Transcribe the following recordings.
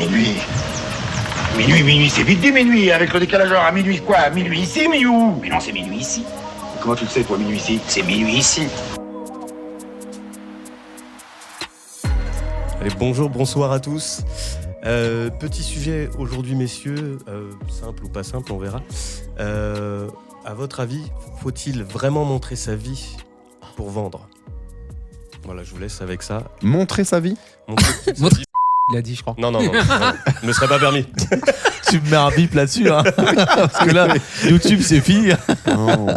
Minuit. Minuit, c'est vite dit minuit, avec le décalage horaire à minuit quoi? Minuit ici, minuit où? Mais non, c'est minuit ici. Comment tu le sais, toi, minuit ici? C'est minuit ici. Allez, bonjour, bonsoir à tous. Petit sujet aujourd'hui, messieurs, simple ou pas simple, on verra. À votre avis, faut-il vraiment montrer sa vie pour vendre? Voilà, je vous laisse avec ça. Montrer sa vie? Montrer... Il a dit, je crois. Non, ne me serait pas permis. Tu me mets un bip là-dessus, hein. Parce que là, YouTube, c'est fini. Non.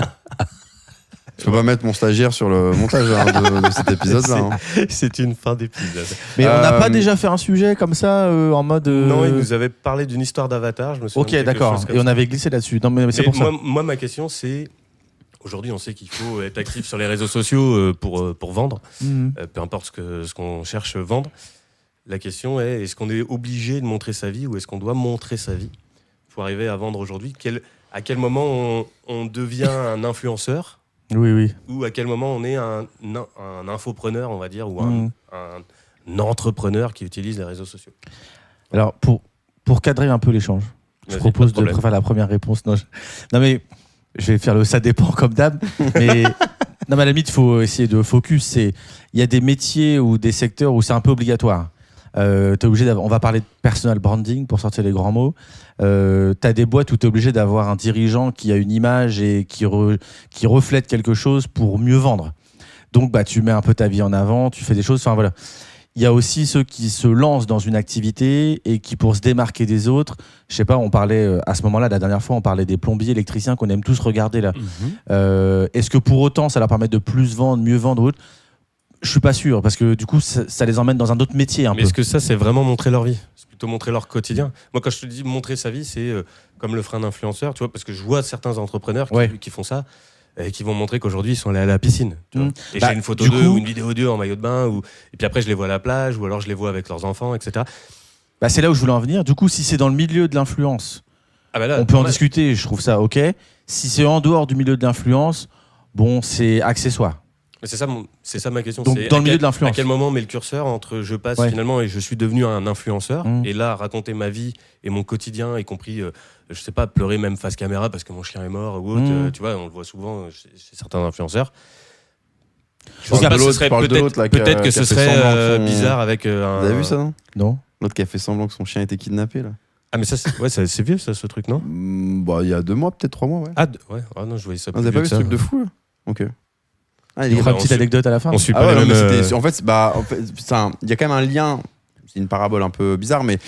Je peux pas mettre mon stagiaire sur le montage de cet épisode-là. Hein. C'est une fin d'épisode. Mais on n'a pas déjà fait un sujet comme ça, en mode... Non, il nous avait parlé d'une histoire d'Avatar, je me souviens. Ok, d'accord. Et on avait glissé là-dessus. Non, mais c'est pour ça. Moi, ma question, c'est... Aujourd'hui, on sait qu'il faut être actif sur les réseaux sociaux pour vendre, peu importe ce qu'on cherche vendre. La question est, est-ce qu'on est obligé de montrer sa vie ou est-ce qu'on doit montrer sa vie pour arriver à vendre aujourd'hui? À quel moment on devient un influenceur? Oui. Ou à quel moment on est un infopreneur, on va dire, ou un entrepreneur qui utilise les réseaux sociaux? Alors, pour cadrer un peu l'échange, je propose de faire la première réponse. Non, mais je vais faire le ça dépend comme d'hab. Mais non, mais à la limite, il faut essayer de focus. Il y a des métiers ou des secteurs où c'est un peu obligatoire. T'es obligé on va parler de personal branding pour sortir les grands mots. T'as des boîtes où t'es obligé d'avoir un dirigeant qui a une image et qui reflète quelque chose pour mieux vendre. Donc tu mets un peu ta vie en avant, tu fais des choses. Enfin voilà. Il y a aussi ceux qui se lancent dans une activité et qui, pour se démarquer des autres, je sais pas, on parlait à ce moment-là, la dernière fois, on parlait des plombiers, électriciens qu'on aime tous regarder là. Est-ce que pour autant ça leur permet de plus vendre, mieux vendre ou autre? Je suis pas sûr, parce que du coup, ça les emmène dans un autre métier un peu. Est-ce que ça, c'est vraiment montrer leur vie? C'est plutôt montrer leur quotidien. Moi, quand je te dis montrer sa vie, c'est comme le frein d'influenceur, tu vois, parce que je vois certains entrepreneurs qui font ça, et qui vont montrer qu'aujourd'hui, ils sont allés à la piscine. Tu vois. Et j'ai une photo d'eux ou une vidéo d'eux en maillot de bain, et puis après, je les vois à la plage, ou alors je les vois avec leurs enfants, etc. C'est là où je voulais en venir. Du coup, si c'est dans le milieu de l'influence, on peut en discuter, je trouve ça OK. Si c'est en dehors du milieu de l'influence, bon, c'est accessoire. C'est ça ma question. Donc, dans le milieu de l'influence. À quel moment on met le curseur entre je passe finalement et je suis devenu un influenceur, et là, raconter ma vie et mon quotidien, y compris, je sais pas, pleurer même face caméra parce que mon chien est mort ou autre, tu vois, on le voit souvent chez certains influenceurs. Peut-être que ce serait bizarre avec un... Vous avez vu ça, non? L'autre qui a fait semblant que son chien était kidnappé, là. Ah, mais ça, c'est vieux, ça, ce truc, non? Il y a 2 mois, peut-être 3 mois, ouais. Ah non, je voyais ça plus. Vous avez pas vu ce truc de fou, là? Ok. Il y aura une petite anecdote à la fin. On suit pas les mêmes... En fait, il y a quand même un lien. C'est une parabole un peu bizarre, mais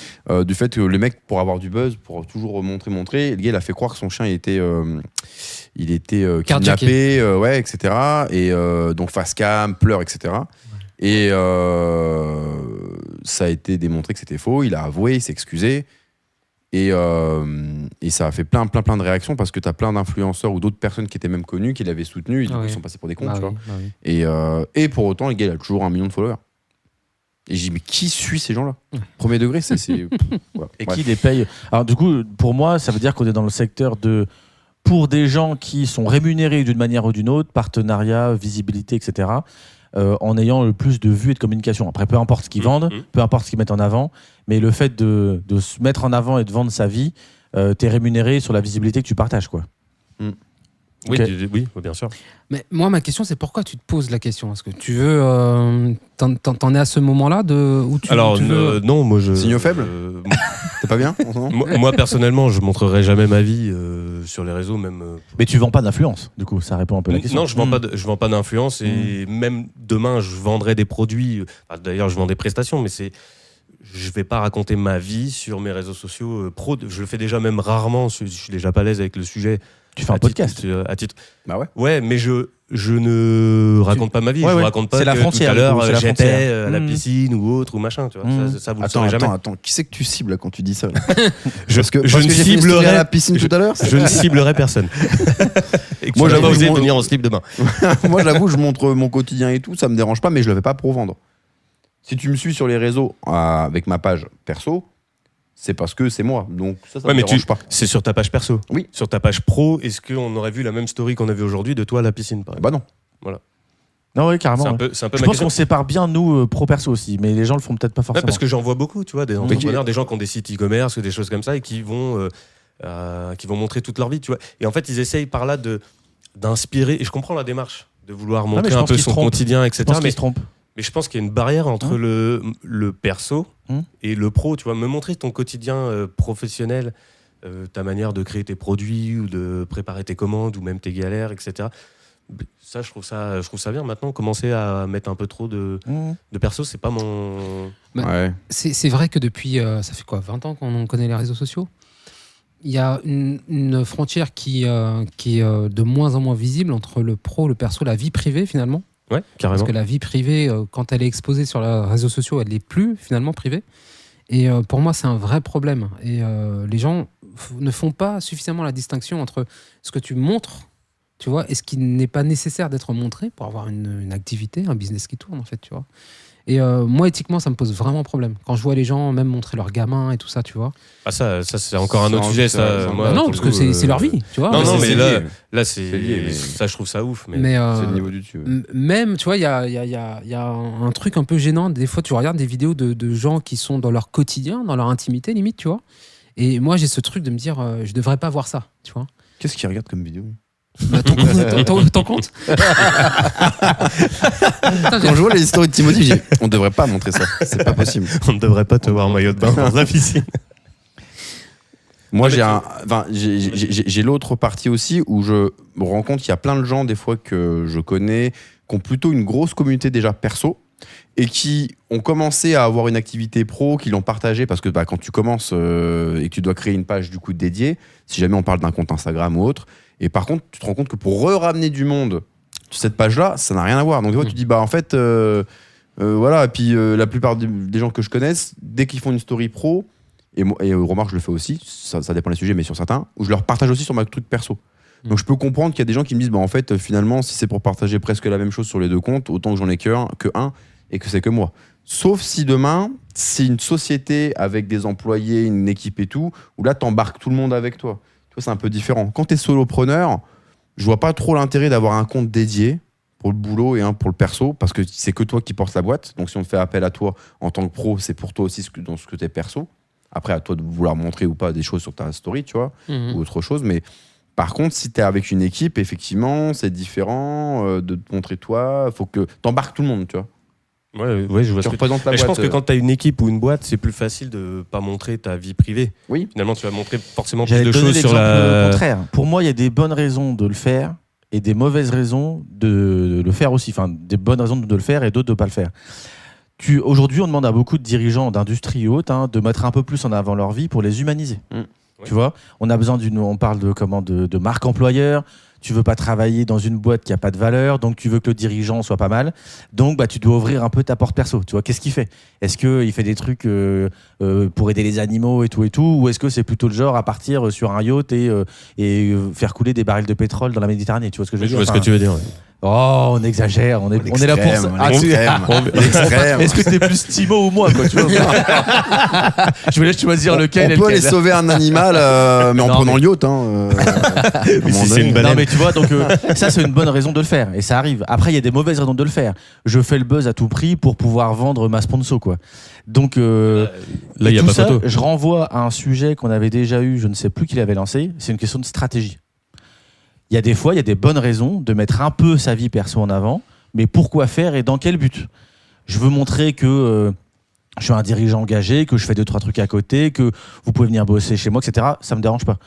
du fait que le mec, pour avoir du buzz, pour toujours montrer, le gars, il a fait croire que son chien était kidnappé, etc. Et donc face cam, pleure, etc. Et ça a été démontré que c'était faux. Il a avoué, il s'est excusé. Et ça a fait plein de réactions parce que tu as plein d'influenceurs ou d'autres personnes qui étaient même connues, qui l'avaient soutenu, et ils sont passés pour des cons, tu vois. Et pour autant, le gars, il a toujours 1 million de followers. Et j'ai dit, mais qui suit ces gens-là? Premier degré, c'est voilà. Et qui les paye? Alors du coup, pour moi, ça veut dire qu'on est dans le secteur pour des gens qui sont rémunérés d'une manière ou d'une autre, partenariat, visibilité, etc., en ayant le plus de vues et de communication. Après, peu importe ce qu'ils vendent, peu importe ce qu'ils mettent en avant, mais le fait de se mettre en avant et de vendre sa vie, t'es rémunéré sur la visibilité que tu partages, quoi. Oui, bien sûr. Mais moi, ma question, c'est pourquoi tu te poses la question? Est-ce que tu veux... T'en es à ce moment-là où tu veux... Non, moi je... Signaux faibles T'es pas bien moi, personnellement, je montrerai jamais ma vie sur les réseaux, même... Mais tu vends pas d'influence, du coup, ça répond un peu à la question. Non, je vends pas d'influence, et même demain, je vendrai des produits... D'ailleurs, je vends des prestations, mais je vais pas raconter ma vie sur mes réseaux sociaux pro. Je le fais déjà même rarement, je suis déjà pas à l'aise avec le sujet. Tu fais un podcast à titre. Bah ouais. Ouais, mais je ne raconte pas ma vie. Je raconte pas c'est la que frontière, tout à l'heure j'étais à la piscine ou autre ou machin. Tu vois. Ça vous le saurez jamais. Attends, qui c'est que tu cibles quand tu dis ça? Je ne ciblerai à la piscine tout à l'heure. Je ne ciblerai personne. Moi, j'avoue, vous allez venir en slip demain. Moi, j'avoue, je montre mon quotidien et tout, ça me dérange pas, mais je le fais pas pour vendre. Si tu me suis sur les réseaux avec ma page perso, c'est parce que c'est moi. Donc ça me dérange pas. C'est sur ta page perso. Oui. Sur ta page pro, est-ce qu'on aurait vu la même story qu'on a vue aujourd'hui de toi à la piscine, par exemple? Bah non. Voilà. Non, oui, carrément. C'est un peu je pense qu'on sépare bien, nous, pro-perso aussi, mais les gens le font peut-être pas forcément. Parce que j'en vois beaucoup, tu vois, des entrepreneurs, des gens qui ont des sites e-commerce ou des choses comme ça et qui vont montrer toute leur vie, tu vois. Et en fait, ils essayent par là d'inspirer, et je comprends la démarche, de vouloir montrer un peu son quotidien, etc. Je pense qu'ils se trompent. Mais je pense qu'il y a une barrière entre le perso et le pro, tu vois. Me montrer ton quotidien professionnel, ta manière de créer tes produits ou de préparer tes commandes ou même tes galères, etc. Ça, je trouve ça bien. Maintenant, commencer à mettre un peu trop de perso, c'est pas mon... C'est vrai que depuis, ça fait quoi, 20 ans qu'on connaît les réseaux sociaux ? Il y a une frontière qui est de moins en moins visible entre le pro, le perso, la vie privée finalement. Ouais, carrément. Parce que la vie privée, quand elle est exposée sur les réseaux sociaux, elle n'est plus finalement privée. Et pour moi, c'est un vrai problème. Et les gens ne font pas suffisamment la distinction entre ce que tu montres, tu vois, et ce qui n'est pas nécessaire d'être montré pour avoir une activité, un business qui tourne, en fait, tu vois. Et moi, éthiquement, ça me pose vraiment problème. Quand je vois les gens même montrer leurs gamins et tout ça, tu vois. Ah, ça c'est encore un autre sujet, ça. Moi, non, parce que c'est leur vie, tu vois. Non, mais là c'est ça, je trouve ça ouf. Mais c'est le niveau du dessus. Même, tu vois, il y a un truc un peu gênant. Des fois, tu regardes des vidéos de gens qui sont dans leur quotidien, dans leur intimité, limite, tu vois. Et moi, j'ai ce truc de me dire, je devrais pas voir ça, tu vois. Qu'est-ce qu'ils regardent comme vidéo ? Ton compte. Quand je vois les histoires de Timothy, je dis on devrait pas montrer ça, c'est pas possible. On ne devrait pas te voir en maillot de bain dans la piscine. Moi, j'ai l'autre partie aussi où je me rends compte qu'il y a plein de gens des fois que je connais qui ont plutôt une grosse communauté déjà perso et qui ont commencé à avoir une activité pro, qui l'ont partagée parce que quand tu commences et que tu dois créer une page du coup dédiée, si jamais on parle d'un compte Instagram ou autre, et par contre tu te rends compte que pour ramener du monde sur cette page-là, ça n'a rien à voir. Donc des fois tu dis en fait voilà, et puis la plupart des gens que je connaisse, dès qu'ils font une story pro, et remarque je le fais aussi, ça dépend des sujets, mais sur certains, où je leur partage aussi sur ma truc perso. Donc je peux comprendre qu'il y a des gens qui me disent en fait finalement si c'est pour partager presque la même chose sur les deux comptes, autant que j'en ai que un et que c'est que moi. Sauf si demain c'est une société avec des employés, une équipe et tout, où là t'embarques tout le monde avec toi. Tu vois, c'est un peu différent. Quand t'es solopreneur, je vois pas trop l'intérêt d'avoir un compte dédié pour le boulot et un pour le perso, parce que c'est que toi qui portes la boîte. Donc si on te fait appel à toi en tant que pro, c'est pour toi aussi dans ce que t'es perso. Après à toi de vouloir montrer ou pas des choses sur ta story, tu vois, ou autre chose, mais par contre, si tu es avec une équipe, effectivement, c'est différent de te montrer toi. Il faut que tu embarques tout le monde, tu vois. Ouais, je vois ce que représentes la boîte. Je pense que quand tu as une équipe ou une boîte, c'est plus facile de ne pas montrer ta vie privée. Oui. Finalement, tu vas montrer forcément plus de choses sur la... Au contraire. Pour moi, il y a des bonnes raisons de le faire et des mauvaises raisons de le faire aussi. Enfin, des bonnes raisons de le faire et d'autres de ne pas le faire. Aujourd'hui, on demande à beaucoup de dirigeants d'industrie et autres de mettre un peu plus en avant leur vie pour les humaniser. Tu vois, on a besoin on parle de marque employeur. Tu veux pas travailler dans une boîte qui a pas de valeur, donc tu veux que le dirigeant soit pas mal. Donc tu dois ouvrir un peu ta porte perso. Tu vois, qu'est-ce qu'il fait ? Est-ce qu'il fait des trucs pour aider les animaux et tout, ou est-ce que c'est plutôt le genre à partir sur un yacht et faire couler des barils de pétrole dans la Méditerranée ? Tu vois ce que je veux dire ? Je vois ce que tu veux dire. Ouais. Oh, on exagère, on est là pour ça. L'extrême. Est-ce que t'es plus Timo ou moi, quoi, tu vois ? Je me laisse choisir lequel. On peut aller sauver un animal, mais en prenant le yacht. C'est une baleine. Non, mais tu vois, donc ça c'est une bonne raison de le faire, et ça arrive. Après, il y a des mauvaises raisons de le faire. Je fais le buzz à tout prix pour pouvoir vendre ma sponsor, quoi. Donc là, il y a pas photo. Je renvoie à un sujet qu'on avait déjà eu, je ne sais plus qui l'avait lancé. C'est une question de stratégie. Il y a des fois, il y a des bonnes raisons de mettre un peu sa vie perso en avant, mais pourquoi faire et dans quel but ? Je veux montrer que je suis un dirigeant engagé, que je fais 2-3 trucs à côté, que vous pouvez venir bosser chez moi, etc. Ça me dérange pas.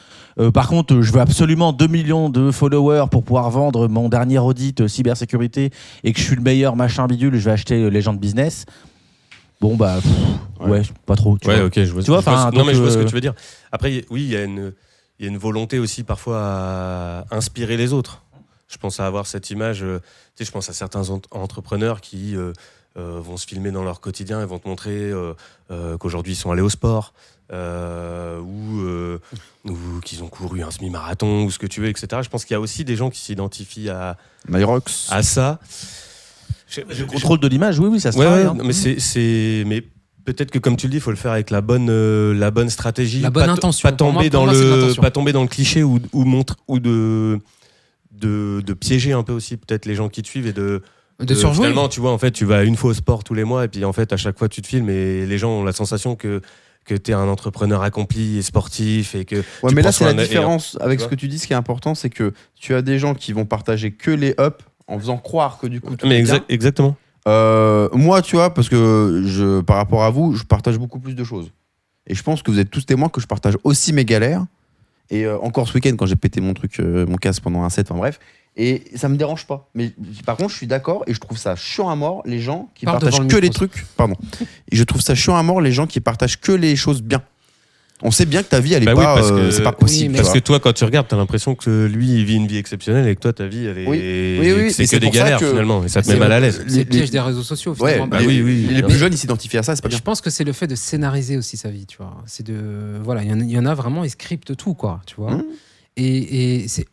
Par contre, je veux absolument 2 millions de followers pour pouvoir vendre mon dernier audit cybersécurité et que je suis le meilleur machin bidule, je vais acheter les gens de business. Bon, ouais, pas trop. Tu vois. Ok, je vois. Non, mais je vois ce que tu veux dire. Après, oui, il y a une volonté aussi parfois à inspirer les autres. Je pense à avoir cette image. Je pense à certains entrepreneurs qui vont se filmer dans leur quotidien et vont te montrer qu'aujourd'hui ils sont allés au sport ou qu'ils ont couru un semi-marathon ou ce que tu veux, etc. Je pense qu'il y a aussi des gens qui s'identifient à ça. Le contrôle de l'image, oui, ça se travaille. Mais mais peut-être que, comme tu le dis, il faut le faire avec la bonne stratégie, la bonne intention. Pas tomber dans le cliché ou de piéger un peu aussi peut-être les gens qui te suivent et de De surjouer. Finalement, tu vois, en fait, tu vas une fois au sport tous les mois et puis en fait, à chaque fois, tu te filmes et les gens ont la sensation que tu es un entrepreneur accompli et sportif et que. Ouais, mais là, c'est la différence avec ce que tu dis. Ce qui est important, c'est que tu as des gens qui vont partager que les ups en faisant croire que du coup. Tout est bien. Exactement. Moi, tu vois, parce que par rapport à vous, je partage beaucoup plus de choses. Et je pense que vous êtes tous témoins que je partage aussi mes galères. Et encore ce week-end, quand j'ai pété mon casque pendant un set, enfin bref. Et ça me dérange pas. Mais par contre, je suis d'accord et je trouve ça chiant à mort les gens qui partagent que les trucs. Pardon. Et je trouve ça chiant à mort les gens qui partagent que les choses bien. On sait bien que ta vie, elle est pas. C'est pas possible. Parce que toi, quand tu regardes, t'as l'impression que lui, il vit une vie exceptionnelle et que toi, ta vie, elle est. Oui. C'est que des galères finalement. Et ça te met mal à l'aise. C'est le piège des réseaux sociaux. Finalement. Les plus jeunes, ils s'identifient à ça. C'est pas bien. Je pense que c'est le fait de scénariser aussi sa vie. Tu vois. Voilà, il y en a vraiment, ils scriptent tout, quoi. Tu vois. Et c'est.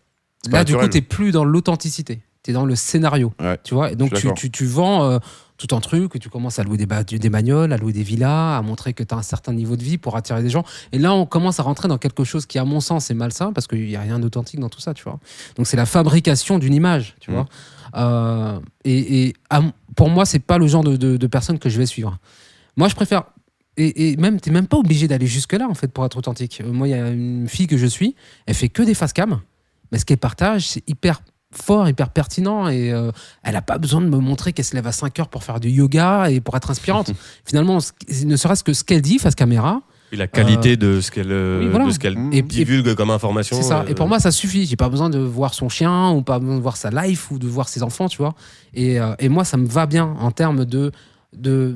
Là, du coup, t'es plus dans l'authenticité. T'es dans le scénario. Ouais, tu vois. Et donc, tu vends tout un truc, et tu commences à louer des bagnoles, à louer des villas, à montrer que tu as un certain niveau de vie pour attirer des gens. Et là, on commence à rentrer dans quelque chose qui, à mon sens, est malsain parce qu'il n'y a rien d'authentique dans tout ça, tu vois. Donc, c'est la fabrication d'une image, tu vois. Pour moi, c'est pas le genre de personne que je vais suivre. Moi, je préfère. Et même, t'es même pas obligé d'aller jusque-là, en fait, pour être authentique. Moi, il y a une fille que je suis, elle fait que des face cam, mais ce qu'elle partage, c'est hyper fort, hyper pertinent, et elle n'a pas besoin de me montrer qu'elle se lève à 5 heures pour faire du yoga et pour être inspirante. Finalement, ne serait-ce que ce qu'elle dit face caméra. Et la qualité de ce qu'elle divulgue comme information. C'est ça. Et pour moi, ça suffit. J'ai pas besoin de voir son chien ou pas besoin de voir sa life ou de voir ses enfants, tu vois. Et moi, ça me va bien en termes de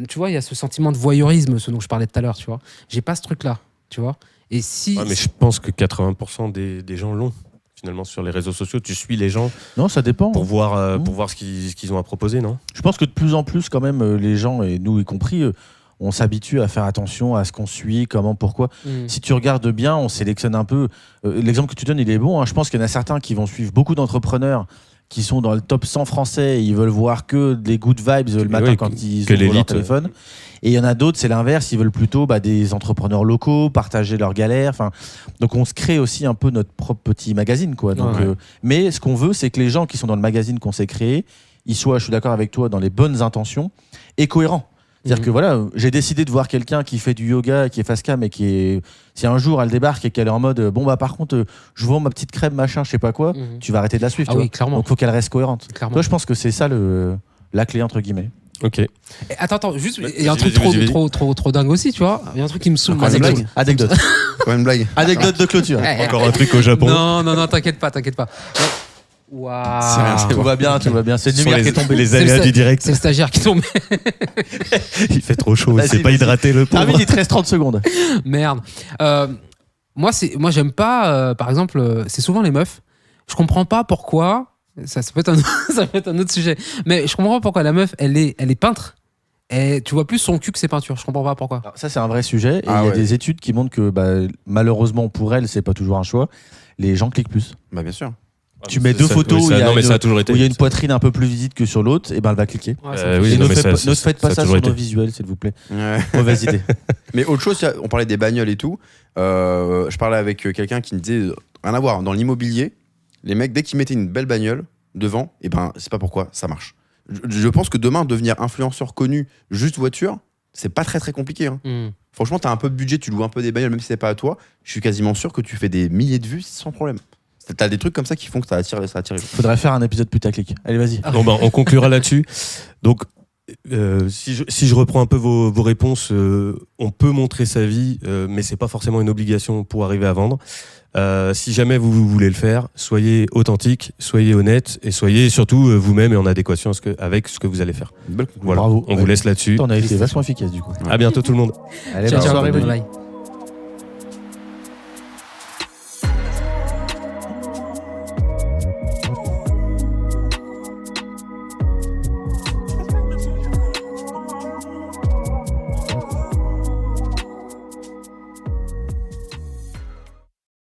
tu vois, il y a ce sentiment de voyeurisme, ce dont je parlais tout à l'heure, tu vois. J'ai pas ce truc-là, tu vois. Et si. Mais je pense que 80% des gens l'ont. Finalement, sur les réseaux sociaux, tu suis les gens. Non, ça dépend. Pour voir ce qu'ils ont à proposer, non ? Je pense que de plus en plus, quand même, les gens, et nous y compris, on s'habitue à faire attention à ce qu'on suit, comment, pourquoi. Si tu regardes bien, on sélectionne un peu. L'exemple que tu donnes, il est bon. Hein. Je pense qu'il y en a certains qui vont suivre beaucoup d'entrepreneurs qui sont dans le top 100 français et ils veulent voir que des good vibes le matin quand ils ouvrent leur téléphone. Et il y en a d'autres, c'est l'inverse, ils veulent plutôt des entrepreneurs locaux, partager leurs galères. Donc on se crée aussi un peu notre propre petit magazine, quoi. Donc, mais ce qu'on veut, c'est que les gens qui sont dans le magazine qu'on s'est créé, ils soient, je suis d'accord avec toi, dans les bonnes intentions et cohérents. C'est-à-dire que voilà, j'ai décidé de voir quelqu'un qui fait du yoga, qui est face cam et si un jour elle débarque et qu'elle est en mode par contre je vends ma petite crème machin, je sais pas quoi, tu vas arrêter de la suivre. Clairement. Donc faut qu'elle reste cohérente. Toi, je pense que c'est ça la clé entre guillemets. Ok. Et attends, juste, il y a un truc trop dingue aussi, tu vois. Il y a un truc qui me saoule. Anecdote. Quand même blague. Anecdote de clôture. Encore un truc au Japon. Non, t'inquiète pas. Waouh. Tout va bien. C'est le lumière qui est tombé. Les aléas du direct. C'est le stagiaire qui est tombé. Il fait trop chaud, il s'est pas hydraté le pauvre. Il te reste 30 secondes. Merde. Moi, j'aime pas, par exemple, c'est souvent les meufs. Je comprends pas pourquoi. Ça peut être un autre sujet. Mais je comprends pas pourquoi la meuf, elle est peintre. Et tu vois plus son cul que ses peintures. Je comprends pas pourquoi. Alors, ça, c'est un vrai sujet. Et il y a des études qui montrent que malheureusement pour elle, c'est pas toujours un choix. Les gens cliquent plus. Bien sûr. Tu mets deux photos où il y a une poitrine un peu plus visible que sur l'autre, et elle va cliquer. Ne faites pas ça sur nos visuels, s'il vous plaît. Mauvaise idée. Mais autre chose, on parlait des bagnoles et tout. Je parlais avec quelqu'un qui me disait rien à voir. Dans l'immobilier, les mecs, dès qu'ils mettaient une belle bagnole devant, c'est pas pourquoi, ça marche. Je pense que demain, devenir influenceur connu, juste voiture, c'est pas très très compliqué. Hein. Franchement, t'as un peu de budget, tu loues un peu des bagnoles, même si c'est pas à toi. Je suis quasiment sûr que tu fais des milliers de vues sans problème. T'as des trucs comme ça qui font que ça attire. Faudrait faire un épisode putaclic. Allez, vas-y. On conclura là-dessus. Donc, si je reprends un peu vos réponses, on peut montrer sa vie, mais c'est pas forcément une obligation pour arriver à vendre. Si jamais vous voulez le faire, soyez authentique, soyez honnête et soyez surtout vous-même et en adéquation avec ce que vous allez faire. Voilà. Bravo. On vous laisse là-dessus. On a été vachement efficace du coup. À bientôt tout le monde. Allez, ciao, bonne soirée. bye.